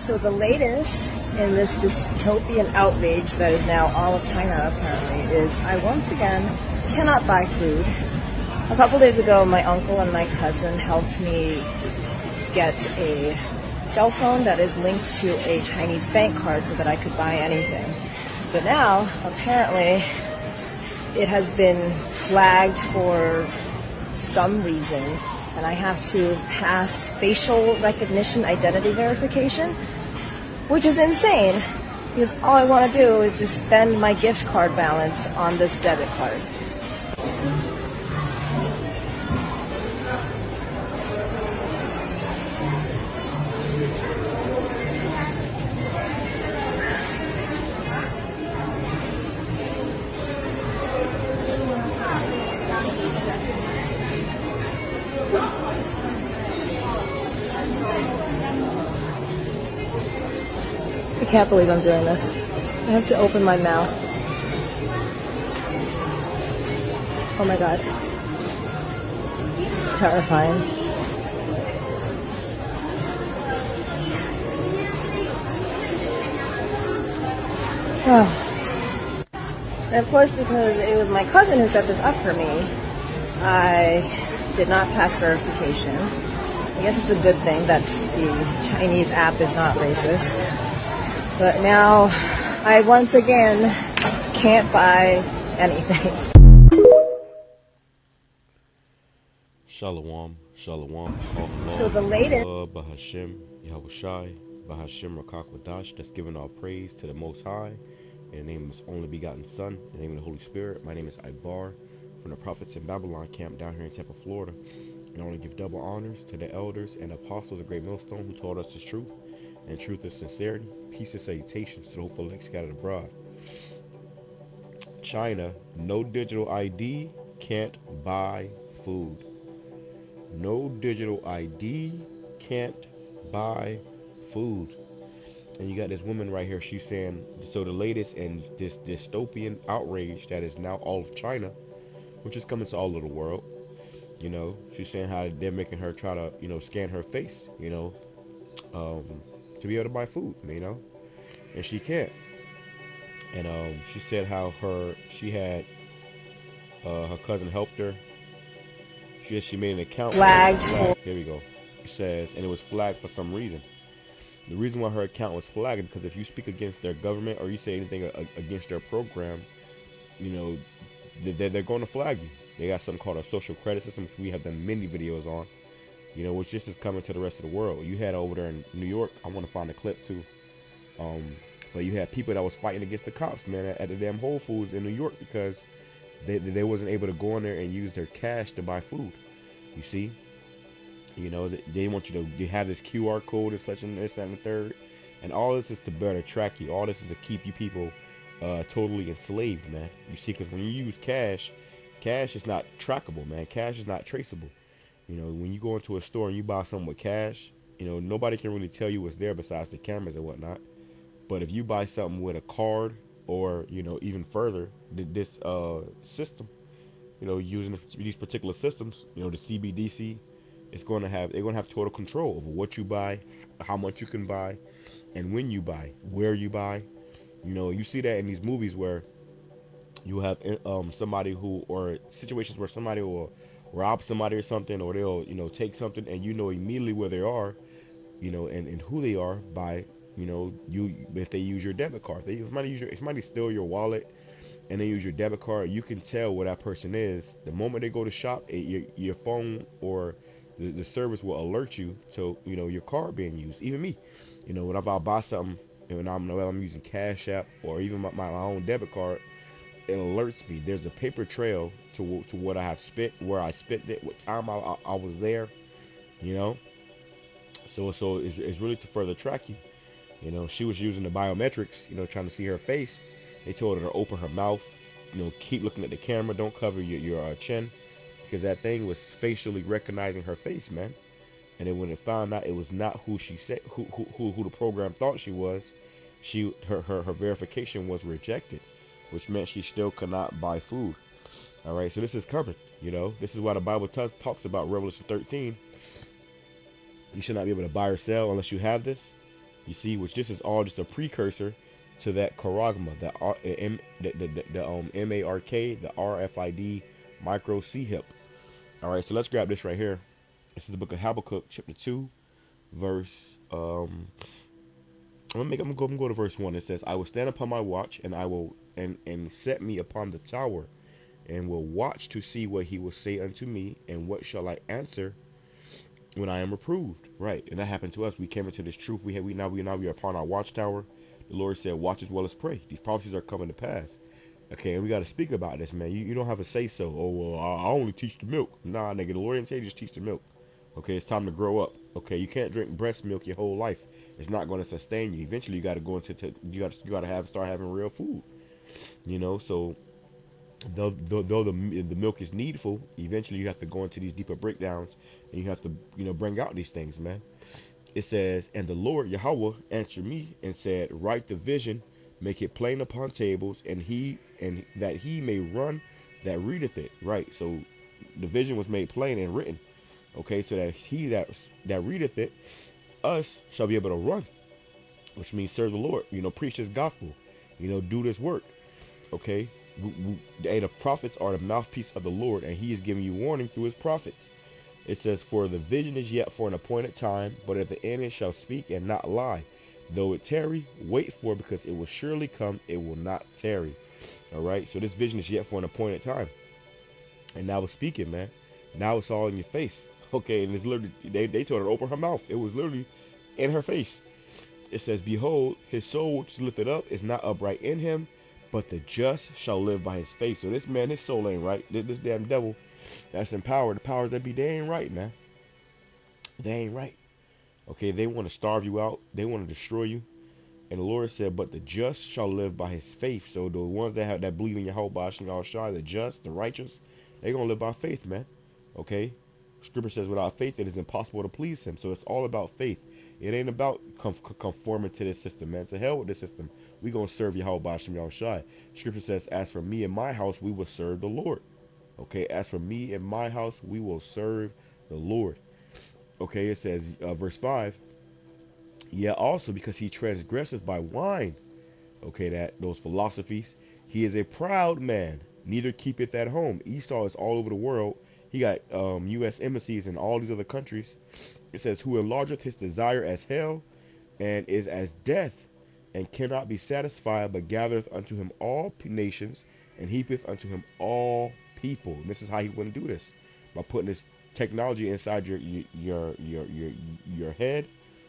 So the latest in this dystopian outrage that is now all of China apparently is I once again cannot buy food. A couple days ago my uncle and my cousin helped me get a cell phone that is linked to a Chinese bank card so that I could buy anything. But now apparently it has been flagged for some reason and I have to pass facial recognition identity verification, which is insane because all I want to do is just spend my gift card balance on this debit card. I can't believe I'm doing this. I have to open my mouth. Oh my god. Terrifying. Oh. And of course, because it was my cousin who set this up for me, I did not pass verification. I guess it's a good thing that the Chinese app is not racist. But now, I once again can't buy anything. Shalom, shalom. So the latest BAHASHAM, YAHAWASHI, BAHASHAM, QADASH, that's giving all praise to the Most High. In the name of His only begotten Son, in the name of the Holy Spirit. My name is Ibar from the Prophets in Babylon camp down here in Tampa, Florida. And I want to give double honors to the elders and apostles of Great Millstone who taught us the truth. And truth is sincerity. Peace and salutations to the hopeful elect scattered abroad. China, no digital ID, can't buy food. No digital ID, can't buy food. And you got this woman right here, she's saying, so the latest in this dystopian outrage that is now all of China, which is coming to all of the world, you know, she's saying how they're making her try to, you know, scan her face, you know, to be able to buy food, you know, and she can't. And she said how she had her cousin helped her. She made an account. Flagged. Here we go. It says, and it was flagged for some reason. The reason why her account was flagged is because if you speak against their government or you say anything against their program, you know, they're going to flag you. They got something called a social credit system, which we have done many videos on. You know, which this is coming to the rest of the world. You had over there in New York, I want to find a clip too. But you had people that was fighting against the cops, man, at the damn Whole Foods in New York because they wasn't able to go in there and use their cash to buy food. You see, you know, they want you to have this QR code and such and this and the third, and all this is to better track you. All this is to keep you people totally enslaved, man. You see, because when you use cash is not trackable, man. Cash is not traceable. You know, when you go into a store and you buy something with cash, you know, nobody can really tell you what's there besides the cameras and whatnot. But if you buy something with a card or, you know, even further, this system, you know, using these particular systems, you know, the CBDC, they're going to have total control over what you buy, how much you can buy, and when you buy, where you buy. You know, you see that in these movies where you have somebody or situations where somebody will rob somebody or something, or they'll, you know, take something and you know immediately where they are, you know, and who they are by, you know, if they use your debit card. If somebody steal your wallet and they use your debit card, you can tell where that person is. The moment they go to shop, your phone or the service will alert you to, you know, your card being used. Even me, you know, whenever I buy something and I'm using Cash App or even my own debit card, it alerts me. There's a paper trail to what I have spent, where I spent it, what time I was there, you know. So it's really to further track you. You know, she was using the biometrics, you know, trying to see her face. They told her to open her mouth, you know, keep looking at the camera, don't cover your chin, because that thing was facially recognizing her face, man. And then when it found out it was not who she said, who the program thought she was, her verification was rejected, which meant she still could not buy food. All right, so this is coming. You know, this is why the Bible talks about Revelation 13. You should not be able to buy or sell unless you have this. You see, which this is all just a precursor to that charagma, the MARK, the RFID micro C hip. All right, so let's grab this right here. This is the book of Habakkuk, chapter 2, verse. I'm gonna go to verse 1. It says, "I will stand upon my watch, and I will and set me upon the tower, and will watch to see what he will say unto me, and what shall I answer when I am reproved." Right, and that happened to us. We came into this truth. We are upon our watchtower. The Lord said, "Watch as well as pray." These prophecies are coming to pass. Okay, and we got to speak about this, man. You don't have to say so. Oh well, I only teach the milk. Nah, nigga, the Lord didn't say just teach the milk. Okay, it's time to grow up. Okay, you can't drink breast milk your whole life. It's not going to sustain you. Eventually, you got to go into you got to start having real food. You know, so though the milk is needful, eventually you have to go into these deeper breakdowns, and you have to bring out these things, man. It says, "And the Lord Yahawah answered me and said, Write the vision, make it plain upon tables, and that he may run that readeth it." Right. So the vision was made plain and written. Okay, so that he that readeth it, us, shall be able to run, which means serve the Lord. Preach His gospel. Do this work. Okay. The prophets are the mouthpiece of the Lord, and He is giving you warning through His prophets. It says, "For the vision is yet for an appointed time, but at the end it shall speak and not lie. Though it tarry, wait for it, because it will surely come, it will not tarry." All right, so this vision is yet for an appointed time. And now it's speaking, man. Now it's all in your face. Okay, and it's literally, they told her to open her mouth. It was literally in her face. It says, "Behold, his soul which is lifted up is not upright in him, but the just shall live by his faith." So this man, his soul ain't right. This damn devil that's in power, the powers that be, they ain't right, man. They ain't right. Okay, they want to starve you out. They want to destroy you. And the Lord said, "But the just shall live by his faith." So the ones that believe in YAHAWASHI, YAHAWASHI, the just, the righteous, they're going to live by faith, man. Okay? Scripture says without faith it is impossible to please Him. So it's all about faith. It ain't about conforming to this system, man. To hell with this system. We going to serve YAHAWASHI, YAHAWASHI. Scripture says, "As for me and my house, we will serve the Lord." Okay? As for me and my house, we will serve the Lord. Okay? It says, verse 5, "Yeah, also because he transgresses by wine." Okay, those philosophies. "He is a proud man, neither keepeth at home." Esau is all over the world. He got U.S. embassies in all these other countries. It says, "Who enlargeth his desire as hell, and is as death, and cannot be satisfied, but gathereth unto him all nations, and heapeth unto him all people." And this is how he wouldn't do this, by putting this technology inside your head,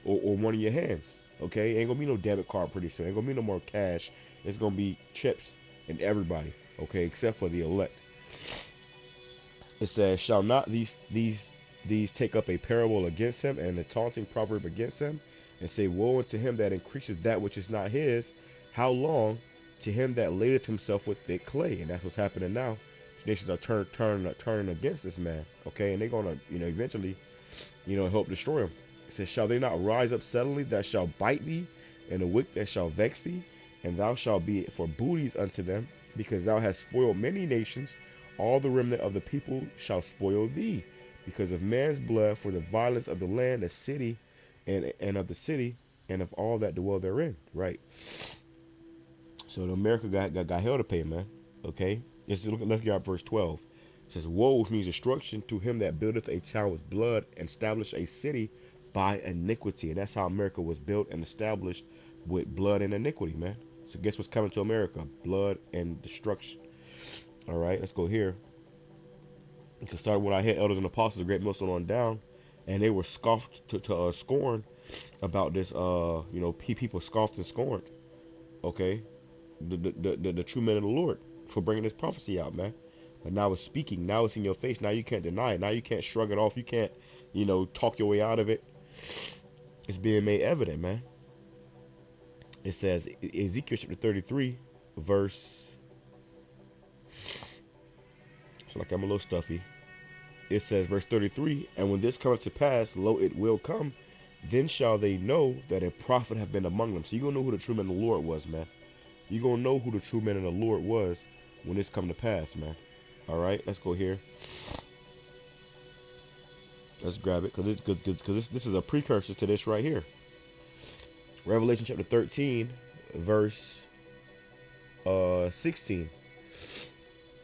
or one of your hands. Okay, ain't gonna be no debit card pretty soon. Ain't gonna be no more cash. It's gonna be chips in everybody. Okay, except for the elect. It says, "Shall not these take up a parable against him, and a taunting proverb against him, and say, Woe unto him that increaseth that which is not his? How long? To him that ladeth himself with thick clay." And that's what's happening now. Nations are turning against this man. Okay, and they're gonna eventually help destroy him. It says, "Shall they not rise up suddenly that shall bite thee, and a wick that shall vex thee? And thou shalt be for booties unto them, because thou hast spoiled many nations. All the remnant of the people shall spoil thee, because of man's blood, for the violence of the land, the city, and of the city, and of all that dwell therein." Right. So the America got hell to pay, man. Okay. Let's get out verse 12. It says, "Woe," which means destruction, "to him that buildeth a town with blood, and establish a city by iniquity." And that's how America was built and established, with blood and iniquity, man. So guess what's coming to America? Blood and destruction. All right, let's go here. You can start when I hit elders and apostles, the great millstone on down, and they were scoffed to scorn about this. People scoffed and scorned. Okay, the true men of the Lord, for bringing this prophecy out, man. But now it's speaking. Now it's in your face. Now you can't deny it. Now you can't shrug it off. You can't, talk your way out of it. It's being made evident, man. It says, Ezekiel chapter 33, verse. So like I'm a little stuffy. It says, verse 33, "And when this cometh to pass, lo, it will come, then shall they know that a prophet have been among them." So you're going to know who the true man of the Lord was, man. You're going to know who the true man of the Lord was when this come to pass, man. All right, let's go here. Let's grab it, because this is a precursor to this right here. Revelation chapter 13, verse 16.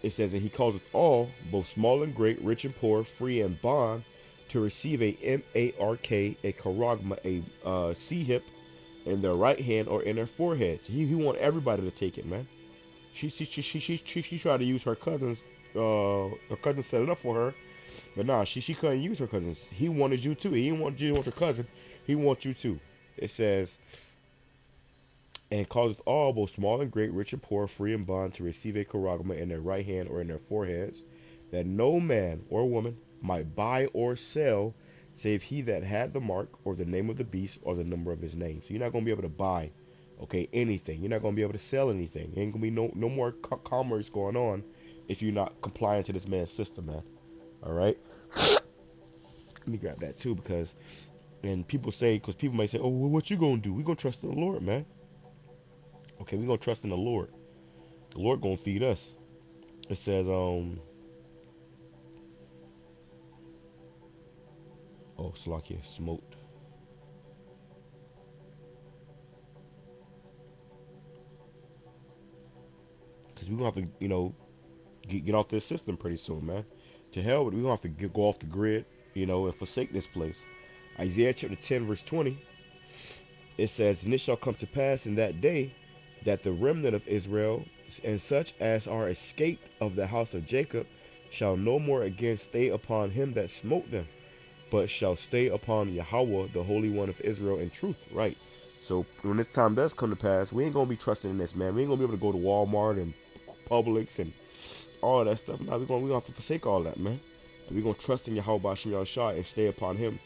It says, and he causeth all, both small and great, rich and poor, free and bond, to receive a mark, a charagma, a C-hip in their right hand or in their foreheads. He want everybody to take it, man. She tried to use her cousin's. Her cousin set it up for her, but nah, she couldn't use her cousins. He wanted you too. He didn't want you to want her cousin. He wants you too. It says, and causeth all, both small and great, rich and poor, free and bond, to receive a charagma in their right hand or in their foreheads, that no man or woman might buy or sell, save he that had the mark, or the name of the beast, or the number of his name. So you're not going to be able to buy, okay, anything. You're not going to be able to sell anything. There ain't going to be no more commerce going on if you're not compliant to this man's system, man. All right? Let me grab that too, because, and people might say, oh, well, what you going to do? We're going to trust in the Lord, man. Okay, we're going to trust in the Lord. The Lord going to feed us. It says, oh, Slakia, smoked. Because we're going to have to, get off this system pretty soon, man. To hell with it. We're going to have to go off the grid, and forsake this place. Isaiah chapter 10, verse 20. It says, and it shall come to pass in that day that the remnant of Israel and such as are escaped of the house of Jacob shall no more again stay upon him that smote them, but shall stay upon YAHAWAH, the Holy One of Israel, in truth. Right. So when this time does come to pass, we ain't going to be trusting in this, man. We ain't going to be able to go to Walmart and Publix and all of that stuff. Now we're going to have to forsake all that, man. And we're going to trust in YAHWAH and stay upon him,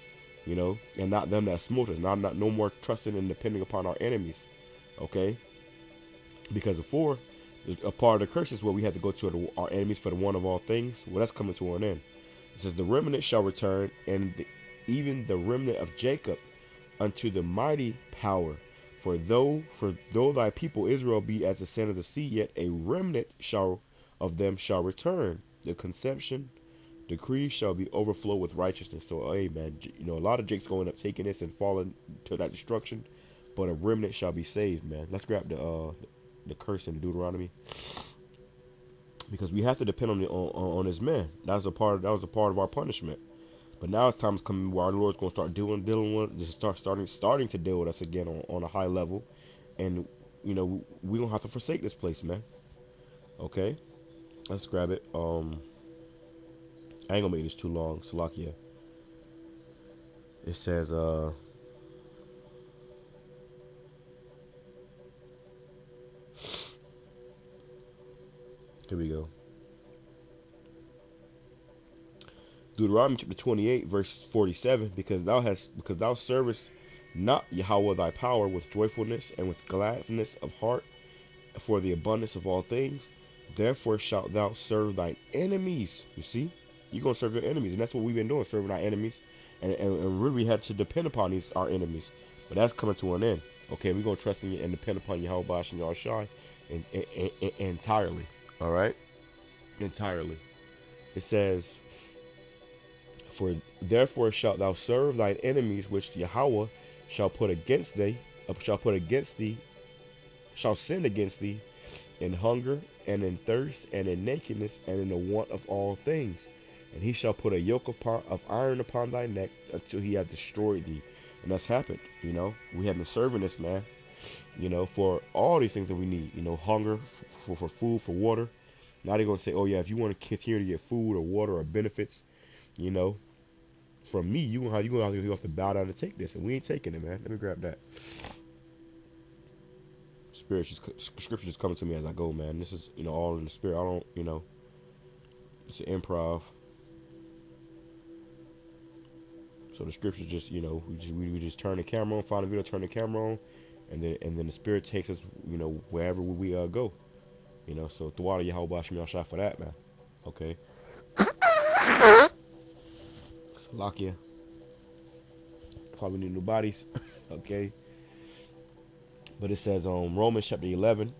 and not them that smote us. Not no more trusting and depending upon our enemies. Okay? Because before, a part of the curse is where we had to go to our enemies for the one of all things. Well, that's coming to an end. It says, the remnant shall return, and even the remnant of Jacob, unto the mighty power. For though thy people Israel be as the sand of the sea, yet a remnant of them shall return. The conception decree shall be overflow with righteousness. So, hey, man, a lot of Jake's going up taking this and falling to that destruction, but a remnant shall be saved, man. Let's grab the curse in Deuteronomy, because we have to depend on his men. That was a part of our punishment. But now it's time coming where our Lord's going to start dealing with, just starting to deal with us again on a high level, and we don't have to forsake this place, man. Okay, let's grab it. I ain't gonna make this too long. Salakia. It says here we go. Deuteronomy chapter 28, verse 47, because thou servest not YAHAWAH thy power with joyfulness and with gladness of heart for the abundance of all things, therefore shalt thou serve thine enemies. You see, you're going to serve your enemies, and that's what we've been doing, serving our enemies, and really we had to depend upon our enemies, but that's coming to an end. Okay, we're going to trust in and depend upon YAHWAH and YAHWASHI entirely. All right, entirely. It says, for therefore shalt thou serve thine enemies, which YAHWAH shall put against thee, shall sin against thee, in hunger and in thirst and in nakedness and in the want of all things. And he shall put a yoke of iron upon thy neck until he hath destroyed thee. And that's happened. We have been serving this man, for all these things that we need. Hunger for food, for water. Now they're gonna say, oh yeah, if you want to continue to get food or water or benefits, from me, you have to bow down and take this, and we ain't taking it, man. Let me grab that. Scripture just coming to me as I go, man. This is, all in the spirit. I don't, it's an improv. So the scripture just, we just turn the camera on, find a video, turn the camera on, and then the spirit takes us, wherever we go. So Thwada Yahawah Shmi Shah for that, man. Okay. Salakia. Probably need new bodies. Okay. But it says Romans chapter 11,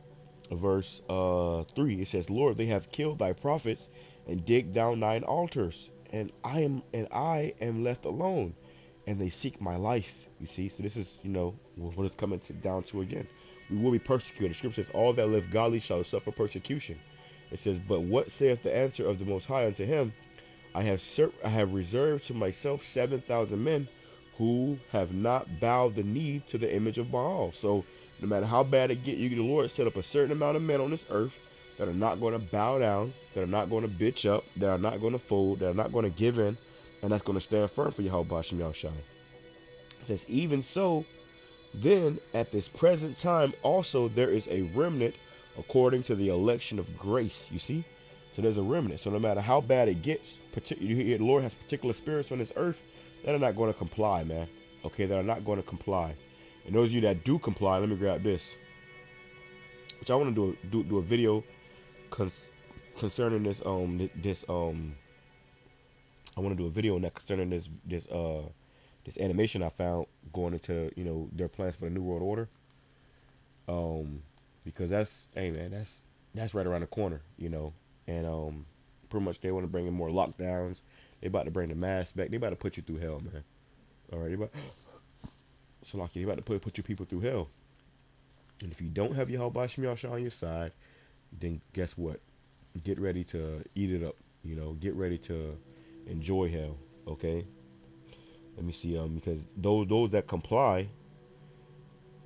verse 3. It says, Lord, they have killed thy prophets and digged down thine altars, and I am left alone, and they seek my life. You see, so this is, what it's coming down to again. We will be persecuted. The scripture says, all that live godly shall suffer persecution. It says, but what saith the answer of the Most High unto him? I have reserved to myself 7,000 men who have not bowed the knee to the image of Baal. So no matter how bad it get, the Lord set up a certain amount of men on this earth that are not going to bow down, that are not going to bitch up, that are not going to fold, that are not going to give in, and that's going to stand firm for YAHAWASHI. It says, even so, then at this present time also there is a remnant according to the election of grace. You see? So there's a remnant. So no matter how bad it gets, the Lord has particular spirits on this earth that are not going to comply, man. Okay, that are not going to comply. And those of you that do comply, let me grab this. Which I want to do a video concerning this I want to do a video on that concerning this animation I found going into their plans for the New World Order. Because that's, hey man, that's right around the corner, and pretty much they want to bring in more lockdowns. They about to bring the mask back. They about to put you through hell, man. All right, they about to put you people through hell. And if you don't have YAHAWASHI on your side, then guess what? Get ready to eat it up. Get ready to enjoy hell. Okay. Let me see. Because those that comply,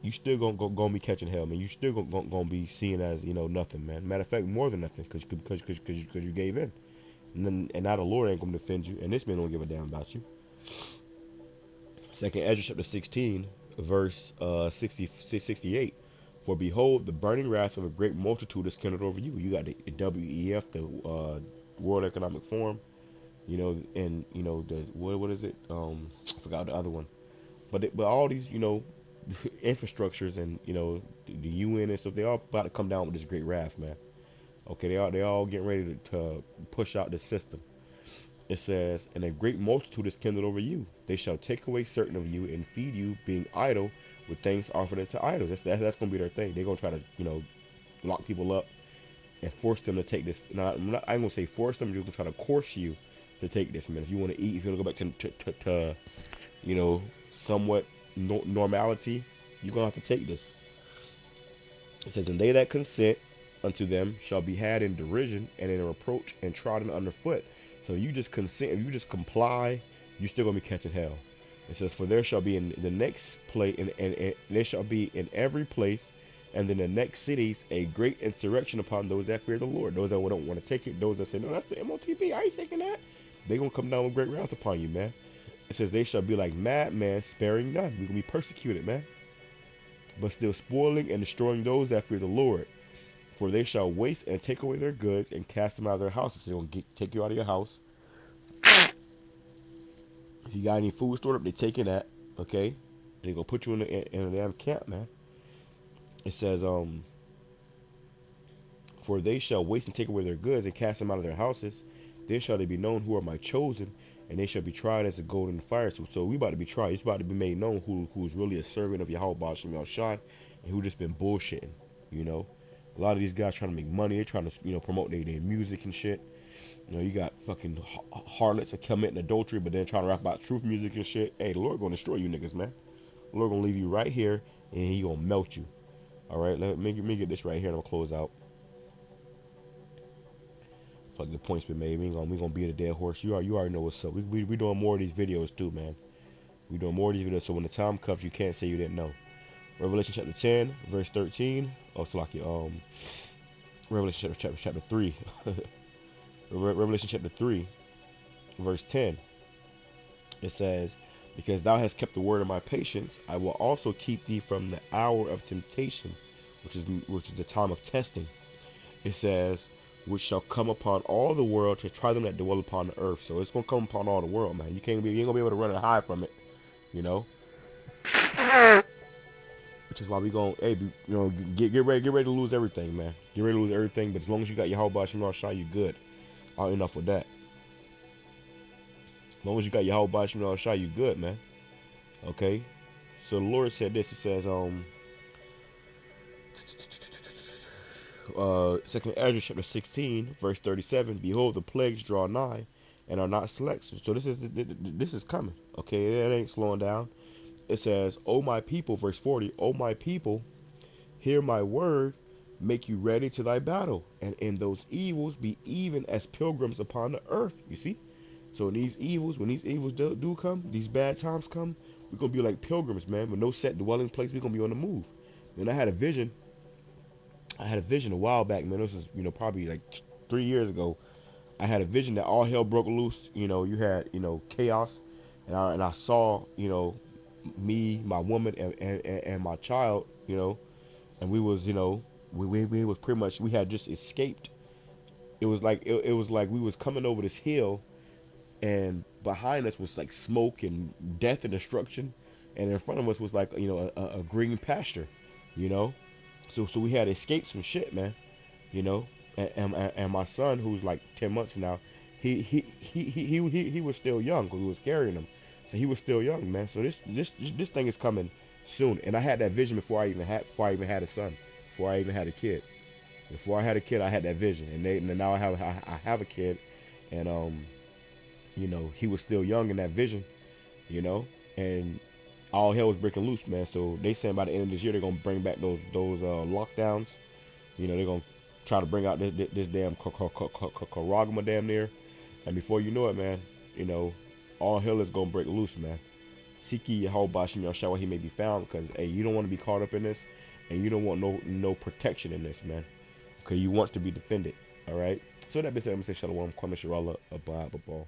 you still gonna be catching hell, man. You still gonna be seen as nothing, man. Matter of fact, more than nothing, because you gave in, and now the Lord ain't gonna defend you, and this man don't give a damn about you. Second Ezra chapter 16, verse 68. For behold, the burning wrath of a great multitude is kindled over you. You got the WEF, the World Economic Forum, and the what is it? I forgot the other one. But all these infrastructures and the UN and stuff, they all about to come down with this great wrath, man. Okay, they all getting ready to push out this system. It says, and a great multitude is kindled over you. They shall take away certain of you and feed you, being idle, with things offered unto idols. That's gonna be their thing. They're gonna try to lock people up and force them to take this. Now, I ain't gonna say force them. You're gonna try to coerce you to take this, man. If you want to eat, if you want to go back to somewhat normality, you're gonna have to take this. It says, and they that consent unto them shall be had in derision and in reproach and trodden underfoot. So you just consent, if you just comply, you're still gonna be catching hell. It says, for there shall be in the next place, and there shall be in every place, and in the next cities, a great insurrection upon those that fear the Lord. Those that don't want to take it, those that say, no, that's the MOTP, I ain't taking that. They gonna come down with great wrath upon you, man. It says, they shall be like madmen, sparing none. We're gonna be persecuted, man, but still spoiling and destroying those that fear the Lord. For they shall waste and take away their goods and cast them out of their houses. They're gonna take you out of your house. If you got any food stored up, they taking that. Okay, they gonna put you in a damn camp, man. It says, for they shall waste and take away their goods and cast them out of their houses. Then shall they be known who are my chosen, and they shall be tried as a gold in the fire. So we about to be tried. It's about to be made known who's really a servant of YAHAWASHI and who just been bullshitting. A lot of these guys trying to make money. They're trying to promote their music and shit. You got fucking harlots that committing adultery, but then trying to rap about truth music and shit. Hey, the Lord gonna destroy you niggas, man. The Lord gonna leave you right here, and He gonna melt you. All right, let me get this right here, and I'll close out. Like the point's been made. We gonna beat a dead horse. You already know what's up. We doing more of these videos too, man. We doing more of these videos, so when the time comes, you can't say you didn't know. Revelation chapter 10, verse 13. Oh, it's like Revelation chapter 3. Revelation chapter 3, verse 10. It says, because thou hast kept the word of my patience, I will also keep thee from the hour of temptation, which is the time of testing. It says, which shall come upon all the world to try them that dwell upon the earth. So it's gonna come upon all the world, man. You ain't gonna be able to run and hide from it, Which is why we gonna, get ready to lose everything, man. Get ready to lose everything. But as long as you got YAHAWASHI, you good. All enough with that. As long as you got YAHAWASHI, you good, man. Okay. So the Lord said this. It says, Second Ezra chapter 16, verse 37. Behold, the plagues draw nigh, and are not select. So this is coming. Okay, it ain't slowing down. it says, "O my people," verse 40, "O my people, hear my word, make you ready to thy battle, and in those evils be even as pilgrims upon the earth." You see? So when these evils do come, these bad times come, we're gonna be like pilgrims, man, with no set dwelling place. We're gonna be on the move. And I had a vision. I had a vision a while back, man. This is, probably like 3 years ago. I had a vision that all hell broke loose. You had, chaos, and I saw, me, my woman, and my child, and we was, we was pretty much, we had just escaped. It was like we was coming over this hill, and behind us was like smoke and death and destruction, and in front of us was like, a green pasture, you know. So we had escaped some shit, man, you know. And my son, who's like 10 months now, he was still young because we was carrying him, so he was still young, man. So this thing is coming soon, and I had that vision before I even had a son, before I even had a kid. Before I had a kid, I had that vision, and now I have a kid, and he was still young in that vision, and all hell was breaking loose, man. So they saying by the end of this year they're gonna bring back those lockdowns. They're gonna try to bring out this damn Karagama damn near, and before you know it, man, all hell is gonna break loose, man. Seek ye YAHAWASHI, he may be found, because hey, you don't want to be caught up in this, and you don't want no protection in this, man. Okay, you want to be defended. All right. So that being said, I'm gonna say shalom, kwame shirala, abba, ball.